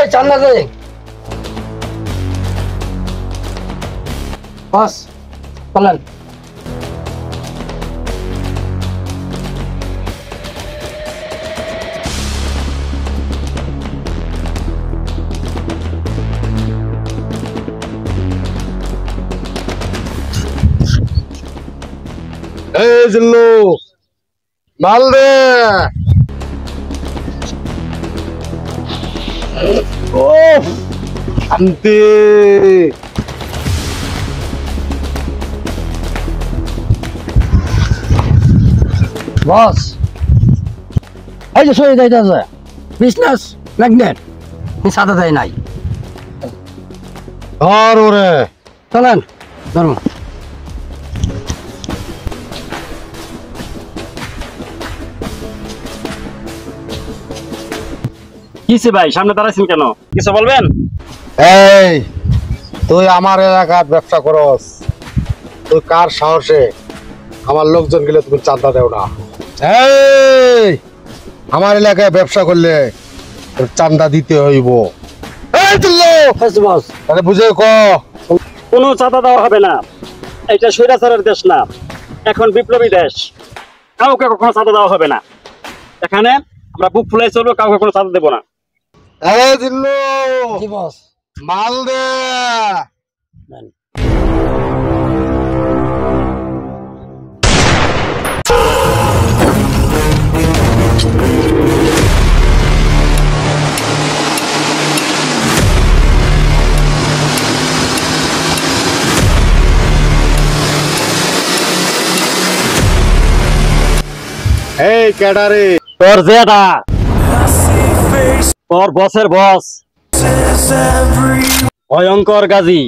এই চান্দা দে বস চলেন। এই জিল্লু মাল দে। ও শান্তি। বস এই যে সই যাইতেছে বিজনেস ম্যাগনেট সাদা দেয় নাই। ধর ওরে। চলেন ধরুন। কিসে ভাই সামনে দাঁড়াইছেন কেন, কিছু বলবেন? এই তুই আমার এলাকার ব্যবসা করস, তুই কার সাহসে আমার লোকজন গেলে তুমি চাঁদা দেও না? এই আমার এলাকায় ব্যবসা করলে তোর চাঁদা দিতে হইব। এই জিল্লু বস তাহলে বুঝে ক। কোনো চাঁদা দেওয়া হবে না, এটা স্বৈরাচারের দেশ না, এখন বিপ্লবী দেশ, কাউকে কখনো চাঁদা দেওয়া হবে না। এখানে আমরা বুক ফুলাই চলবো, কাউকে কোনো চাঁদা দেবো না। এই জিল্লু জি বস। মাল দে। এই ক্যাডারে তোর জেঠা, তোর বসের বস ভয়ঙ্কর গাজী।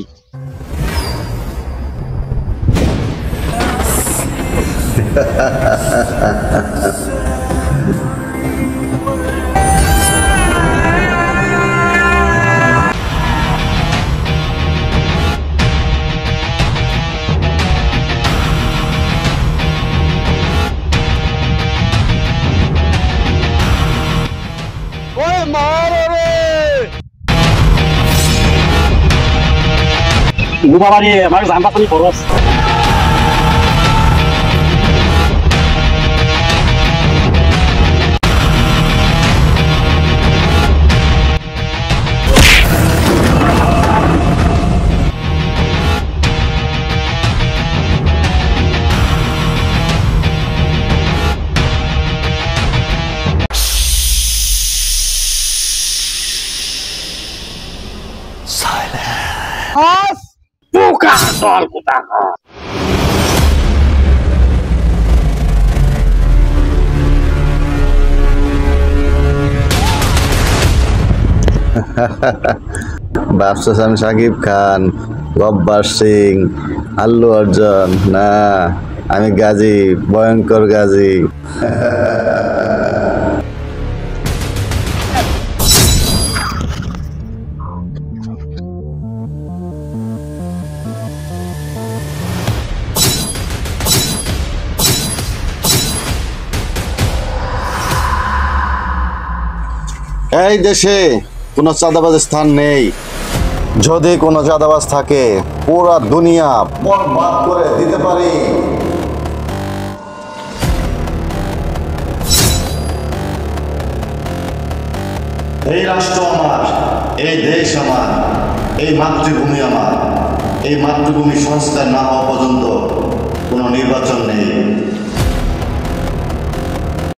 ওই মার রে। বাবারি আমার জান বাতানি খরচ। Buka soal kutaka. ভাবছিস আমি সাকিব খান, গব্বর সিং, আল্লু অর্জুন? না, আমি গাজী, ভয়ঙ্কর গাজী। এই দেশে কোনো চাঁদাবাজের স্থান নেই। যদি কোনো চাঁদাবাজ থাকে পুরা দুনিয়া বরবাদ করে দিতে পারি। এই রাষ্ট্র আমার, এই দেশ আমার, এই মাতৃভূমি আমার। এই মাতৃভূমি সংস্কার না হওয়া পর্যন্ত কোনো নির্বাচন নেই।